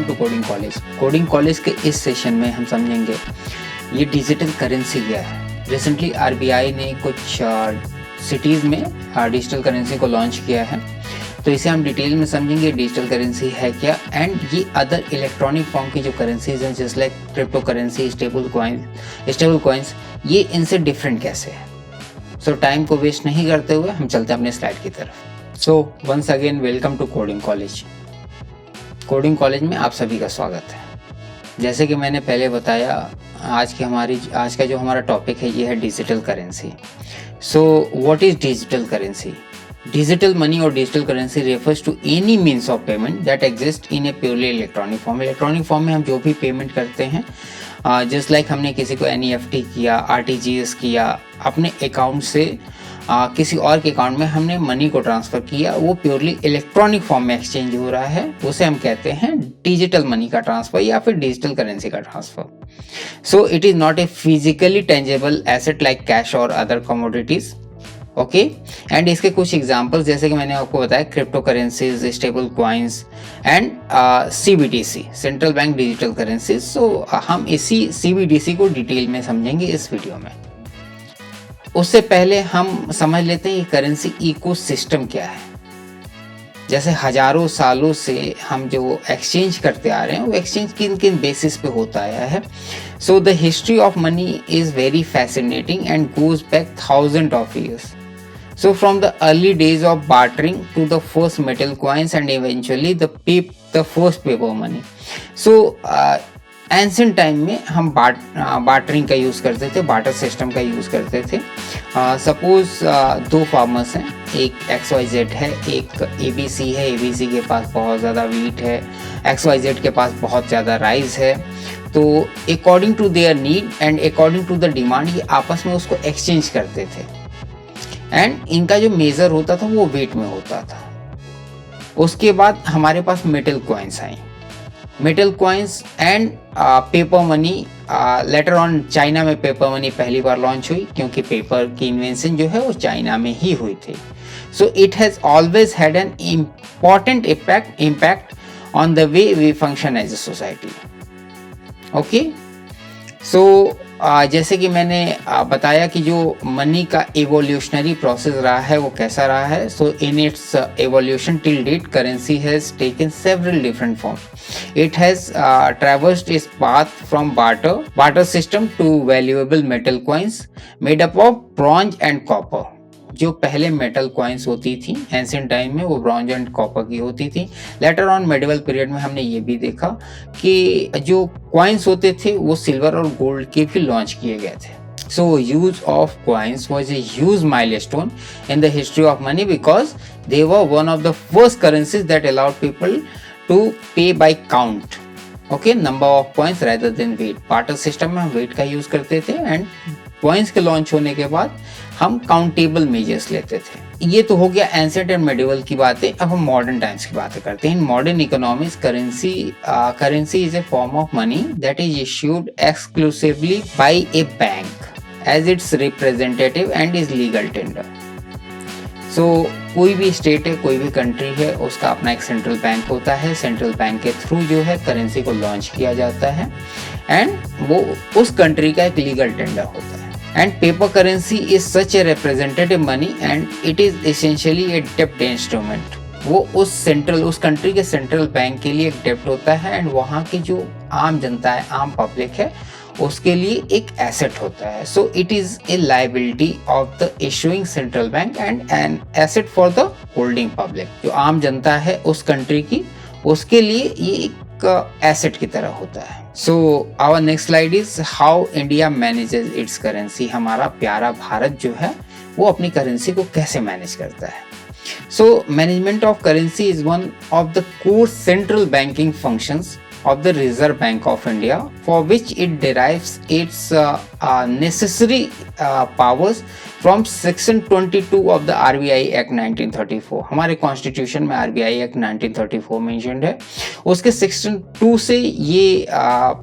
To Coding College. Coding College के इस session में हम समझेंगे ये डिजिटल करेंसी क्या है। रिसेंटली आरबीआई ने कुछ सिटीज़ में डिजिटल करेंसी को लॉन्च किया है, तो इसे हम डिटेल में समझेंगे डिजिटल करेंसी है क्या, एंड ये अदर इलेक्ट्रॉनिक फॉर्म की जो करेंसीज हैं just like crypto currency, stable coins, ये इनसे डिफरेंट कैसे है। सो टाइम को वेस्ट नहीं करते हुए हम चलते हैं अपने स्लाइड की तरफ। So once again welcome to Coding College. Coding College में आप सभी का स्वागत है। जैसे कि मैंने पहले बताया, आज का जो हमारा टॉपिक है ये है digital currency. So what is digital currency? Digital money और digital currency refers to any means of payment that exist in a purely electronic form. Electronic form में हम जो भी पेमेंट करते हैं, जस्ट लाइक हमने किसी को एनईएफटी किया, आरटीजीएस किया, अपने अकाउंट से किसी और के अकाउंट में हमने मनी को ट्रांसफ़र किया, वो प्योरली इलेक्ट्रॉनिक फॉर्म में एक्सचेंज हो रहा है, उसे हम कहते हैं डिजिटल मनी का ट्रांसफ़र या फिर डिजिटल करेंसी का transfer. So it is not a physically tangible asset like cash और अदर कमोडिटीज़। ओके, एंड इसके कुछ एग्जांपल्स जैसे कि मैंने आपको बताया, cryptocurrencies, stable coins and CBDC, central bank digital currencies. So हम इसी सीबीडीसी को डिटेल में समझेंगे इस वीडियो में। उससे पहले हम समझ लेते हैं ये करेंसी इकोसिस्टम क्या है। जैसे हजारों सालों से हम जो एक्सचेंज करते आ रहे हैं, वो एक्सचेंज किन किन बेसिस पे होता आया है। So the history of money is very fascinating and goes back thousand of years. So from the early days of bartering to the first metal coins and eventually the first paper money. So ancient time में हम bartering का use करते थे, barter system का use करते थे। Suppose दो farmers हैं, एक XYZ है, एक ABC है। ABC के पास बहुत ज़्यादा वीट है, XYZ के पास बहुत ज़्यादा राइस है। तो according to their need and according to the demand ये आपस में उसको एक्सचेंज करते थे, एंड इनका जो मेज़र होता था वो वेट में होता था। उसके बाद हमारे पास मेटल कॉइन्स आई, metal coins and paper money. Later on China में पेपर मनी पहली बार लॉन्च हुई, क्योंकि पेपर की इन्वेंशन जो है वो चाइना में ही हुई थी। So it has always had an important impact on the way we function as a society. Okay, so जैसे कि मैंने बताया कि जो मनी का एवोल्यूशनरी प्रोसेस रहा है वो कैसा रहा है। So in its evolution till date currency has taken several different form. It has traversed its path from barter system to valuable metal coins made up of bronze and copper. जो पहले metal coins होती थी ancient time में, वो bronze and copper की होती थी। Later on medieval period में हमने ये भी देखा कि जो कॉइन्स होते थे वो सिल्वर और गोल्ड के भी लॉन्च किए गए थे। So use of coins was a huge milestone in the history of money because they were one of the first currencies that allowed people to pay by count, okay, number of coins rather than weight. Barter system में हम wait का use करते थे, and coins के launch होने के बाद हम काउंटेबल मेजर्स लेते थे। ये तो हो गया एंशिएंट एंड मेडिवल की बातें। अब हम मॉडर्न टाइम्स की बातें करते हैं। In modern economics currency is a form of money that is issued exclusively by a bank as its representative and is legal tender. So कोई भी स्टेट है, कोई भी कंट्री है, उसका अपना एक सेंट्रल बैंक होता है। सेंट्रल बैंक के थ्रू जो है करेंसी को लॉन्च किया जाता है, एंड वो उस कंट्री का एक लीगल टेंडर होता है। And paper currency is such a representative money and it is essentially a डेप्ट इंस्ट्रूमेंट। वो उस कंट्री के सेंट्रल बैंक के लिए एक डेप्ट होता है, एंड वहाँ की जो आम जनता है, आम पब्लिक है, उसके लिए एक एसेट होता है। सो it is a liability of the issuing central bank and an asset for the holding public. जो आम जनता है उस कंट्री की, उसके लिए ये एक एसेट की तरह होता है। So our next slide is how India manages its currency. हमारा प्यारा भारत जो है वो अपनी करेंसी को कैसे मैनेज करता है। So management of currency is one of the core central banking functions of the Reserve Bank of India, for which it derives its necessary powers from Section 22 of the RBI Act 1934। हमारे constitution में RBI Act 1934 mentioned है। उसके section 2 से ये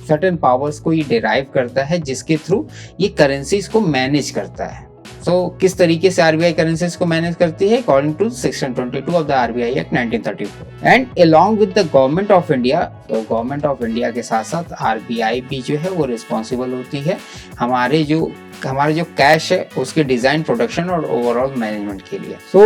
certain powers को ये derive करता है, जिसके थ्रू ये करेंसीज को मैनेज करता है। सो किस तरीके से आरबीआई करेंसीज को मैनेज करती है, according to section 22 of the RBI act 1934 and along with the government of India. तो गवर्नमेंट ऑफ इंडिया के साथ साथ आरबीआई भी जो है वो रिस्पॉन्सिबल होती है हमारा जो कैश है उसके डिजाइन, प्रोडक्शन और ओवरऑल मैनेजमेंट के लिए। So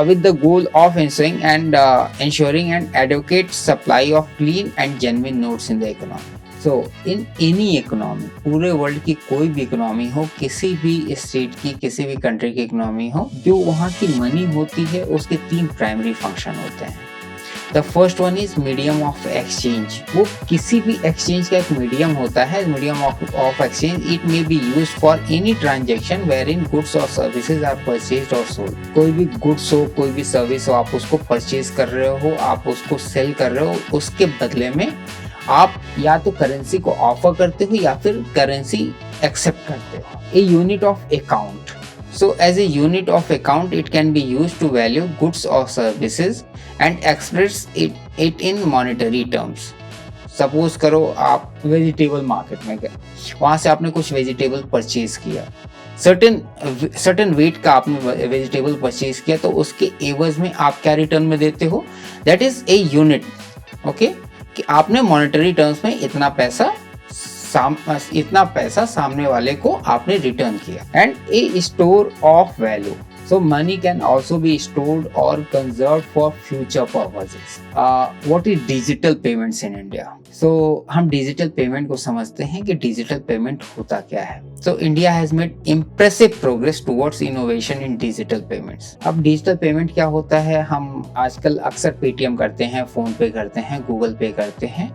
with the goal of ensuring an adequate supply of clean and genuine notes in the economy। So in any economy, पूरे वर्ल्ड की कोई भी इकोनॉमी हो, किसी भी स्टेट की, किसी भी कंट्री की इकोनॉमी हो, जो वहाँ की मनी होती है उसके 3 प्राइमरी फंक्शन होते हैं। The first one is medium of exchange. वो किसी भी एक्सचेंज का एक मीडियम होता है, medium of exchange. It may be use for any transaction where in goods और सर्विसेज आर परचेज और सोल्ड। कोई भी गुड्स हो, कोई भी सर्विस हो, आप उसको परचेज कर रहे हो, आप उसको सेल कर रहे हो, उसके बदले में आप या तो करेंसी को ऑफर करते हो या फिर करेंसी एक्सेप्ट करते हो। A unit of account. So as a unit of account, it can be used to value goods or services and express it in monetary terms. Suppose करो आप वेजिटेबल मार्केट में गए, वहां से आपने कुछ वेजिटेबल परचेज किया, सर्टेन वेट का आपने वेजिटेबल परचेज किया, तो उसके एवज में आप क्या रिटर्न में देते हो, that is a unit. Okay, कि आपने मॉनेटरी टर्म्स में इतना पैसा सामने वाले को आपने रिटर्न किया। And a store of value. So money can also be stored और conserve for future purposes. What is digital payments in India? So हम डिजिटल पेमेंट को समझते हैं कि डिजिटल पेमेंट होता क्या है। So India has made impressive progress towards innovation in digital payments. अब डिजिटल पेमेंट क्या होता है? हम आजकल अक्सर पेटीएम करते हैं, फोन पे करते हैं, गूगल पे करते हैं,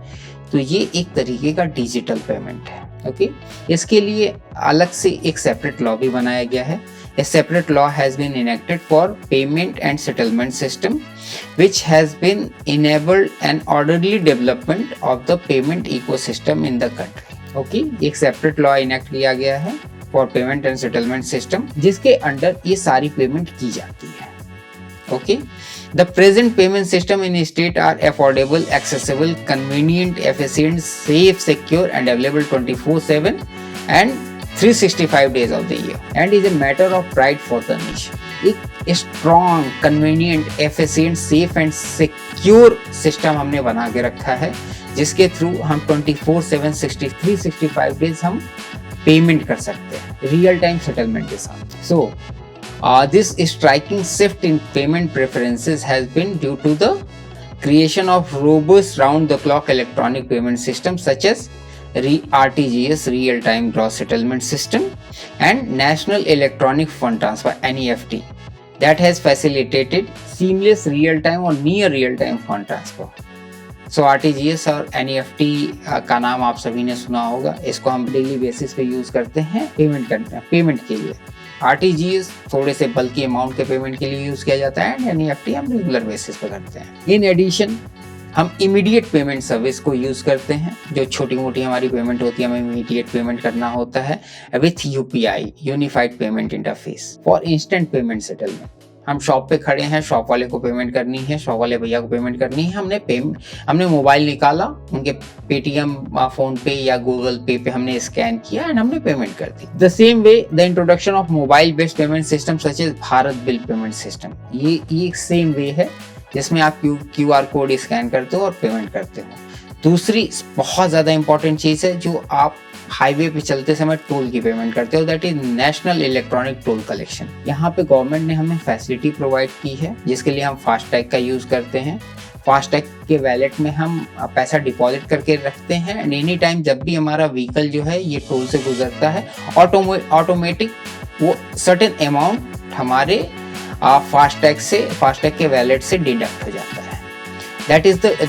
तो ये एक तरीके का डिजिटल पेमेंट है। ओके, इसके लिए अलग से एक सेपरेट लॉ भी बनाया गया है। A separate law has been enacted for payment and settlement system, which has been enabled an orderly development of the payment ecosystem in the country. Okay, एक separate law enact किया गया है for payment and settlement system, जिसके under ये सारी payment की जाती है। Okay, the present payment system in state are affordable, accessible, convenient, efficient, safe, secure, and available 24/7 and 365 days of the year, and is a matter of pride for the nation. एक strong, convenient, efficient, safe and secure system हमने बना के रखा है, जिसके through हम 24/7 365 days हम payment कर सकते हैं रियल टाइम सेटलमेंट के साथ। So this striking shift in payment preferences has been due to the creation of robust round-the-clock electronic payment systems such as RTGS, Real Time Gross Settlement System, and National Electronic Fund Transfer (NEFT) that has facilitated seamless real-time और near real-time fund transfer. So RTGS और NEFT का नाम आप सभी ने सुना होगा। इसको हम डेली बेसिस पे यूज करते हैं पेमेंट के लिए। RTGS थोड़े से बल्कि अमाउंट के पेमेंट के लिए यूज किया जाता है, एंड NEFT हम रेगुलर बेसिस पे करते हैं। इन एडिशन हम इमीडिएट पेमेंट सर्विस को यूज करते हैं। जो छोटी मोटी हमारी पेमेंट होती है, हमें इमीडिएट पेमेंट करना होता है with UPI, unified payment interface, for instant payment settlement. हम शॉप पे खड़े हैं, शॉप वाले को पेमेंट करनी है, शॉप वाले भैया को पेमेंट करनी है, हमने मोबाइल निकाला, उनके पेटीएम, फोन पे या गूगल पे हमने स्कैन किया एंड हमने पेमेंट कर दी। The same way the introduction of mobile based payment system such as Bharat bill payment system, ये एक सेम वे है जिसमें आप QR कोड स्कैन करते हो और पेमेंट करते हो। दूसरी बहुत ज़्यादा इंपॉर्टेंट चीज़ है, जो आप हाईवे पे चलते समय टोल की पेमेंट करते हो, that is national electronic toll collection. यहाँ पे गवर्नमेंट ने हमें फैसिलिटी प्रोवाइड की है, जिसके लिए हम फास्टैग का यूज़ करते हैं। फास्टैग के वैलेट में हम पैसा डिपॉजिट करके रखते हैं, एंड एनी टाइम जब भी हमारा व्हीकल जो है ये टोल से गुजरता है, ऑटोमेटिक वो सर्टेन अमाउंट हमारे फास्टैग के वैलेट से डिडक्ट हो जाता है।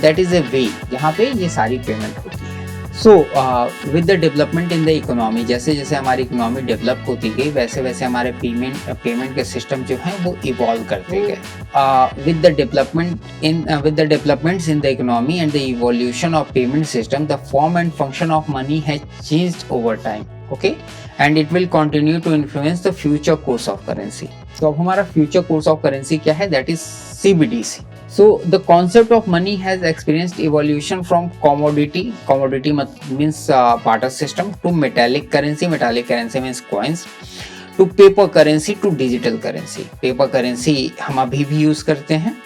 दैट इज ए वे जहाँ पे ये सारी पेमेंट होती है। So with the development in the economy, जैसे जैसे हमारी इकोनॉमी डेवलप होती गई, वैसे वैसे हमारे पेमेंट के सिस्टम जो हैं वो इवॉल्व करते गए। With the developments in the economy and the evolution of payment system, the form and function of money has changed over time. Okay, and it will continue to influence the future course of currency. तो अब हमारा future course of currency क्या है? That is CBDC. So the concept of money has experienced evolution from commodity means barter system, to metallic currency means coins, to paper currency to digital currency. Paper currency हम अभी भी use करते हैं,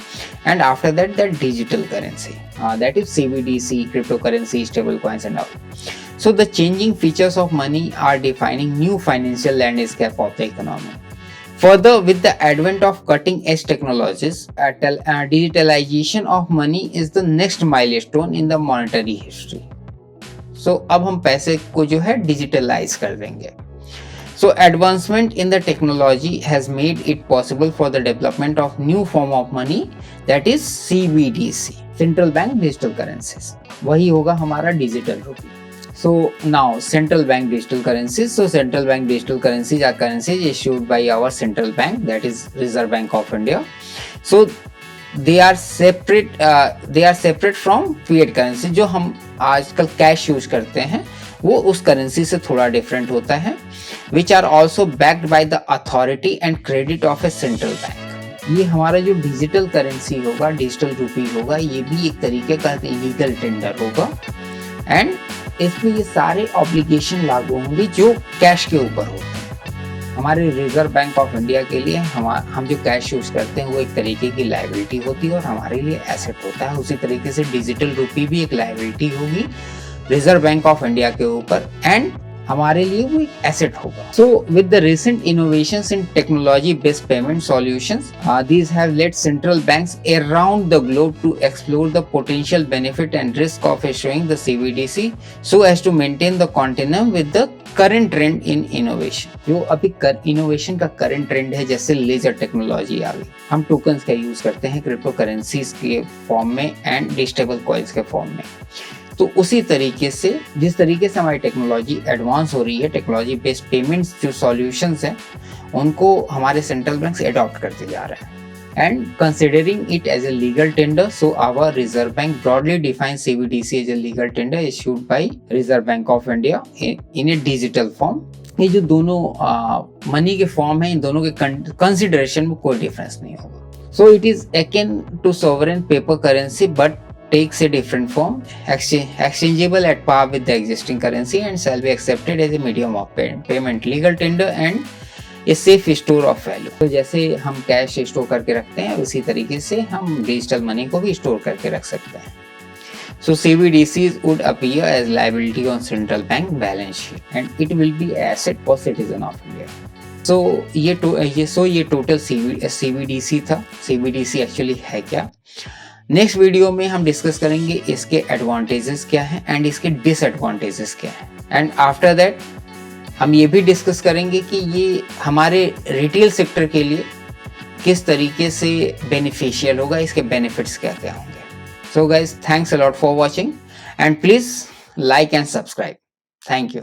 and after that that digital currency, that is CBDC, crypto currency, stable coins and all. So the changing features of money are defining new financial landscape of the economy. Further, with the advent of cutting-edge technologies, digitalization of money is the next milestone in the monetary history. So अब हम पैसे को जो है digitalise कर देंगे. So advancement in the technology has made it possible for the development of new form of money, that is CBDC, Central Bank Digital Currencies. वही होगा हमारा डिजिटल रूपी. So now central bank digital currencies. So central bank digital currencies are currencies issued by our central bank, that is Reserve Bank of India. So they are separate from fiat currency. जो हम आजकल cash use करते हैं वो उस currency से थोड़ा different होता है, which are also backed by the authority and credit of a central bank. ये हमारा जो डिजिटल करेंसी होगा, डिजिटल रूपी होगा, ये भी एक तरीके का लीगल टेंडर होगा, एंड इसमें ये सारे ऑब्लिगेशन लागू होंगे जो कैश के ऊपर होते हैं. हमारे रिजर्व बैंक ऑफ इंडिया के लिए हम जो कैश यूज करते हैं वो एक तरीके की लायबिलिटी होती है और हमारे लिए एसेट होता है. उसी तरीके से डिजिटल रूपी भी एक लायबिलिटी होगी रिजर्व बैंक ऑफ इंडिया के ऊपर, एंड हमारे लिए वो एक एसेट होगा. So with the recent innovations in technology based payment solutions, these have led central banks around the globe to explore the potential benefit and risk of issuing the CBDC so as to maintain the continuum with the current trend in innovation. जो अभी innovation का current trend है, जैसे laser technology आ गई, हम tokens का use करते हैं क्रिप्टो करेंसीज के फॉर्म में एंड डिजिटल कॉइन्स के फॉर्म में. तो उसी तरीके से जिस तरीके से हमारी टेक्नोलॉजी एडवांस हो रही है, टेक्नोलॉजी बेस्ड पेमेंट्स जो सॉल्यूशंस हैं उनको हमारे सेंट्रल बैंक्स अडॉप्ट करते जा रहे हैं. And considering it as a legal tender, so our Reserve Bank broadly define CBDC as a legal tender issued by Reserve Bank of India in a digital form. ये जो दोनों money के form है, इन दोनों के कंसिडरेशन में कोई difference नहीं होगा. So it is akin to sovereign paper currency but takes a different form, exchangeable at par with the existing currency and shall be accepted as a medium of payment, legal tender and a safe store of value. तो जैसे हम cash store करके रखते हैं उसी तरीके से हम डिजिटल मनी को भी स्टोर करके रख सकते हैं. So CBDCs would appear as liability on central bank balance sheet and it will be asset for citizen of India. So ये टोटल CBDC था. CBDC एक्चुअली है क्या? नेक्स्ट वीडियो में हम डिस्कस करेंगे इसके एडवांटेजेस क्या हैं एंड इसके डिसएडवांटेजेस क्या हैं, एंड आफ्टर दैट हम ये भी डिस्कस करेंगे कि ये हमारे रिटेल सेक्टर के लिए किस तरीके से बेनिफिशियल होगा, इसके बेनिफिट्स क्या क्या होंगे. So guys, thanks a lot for watching and please like and subscribe. Thank you.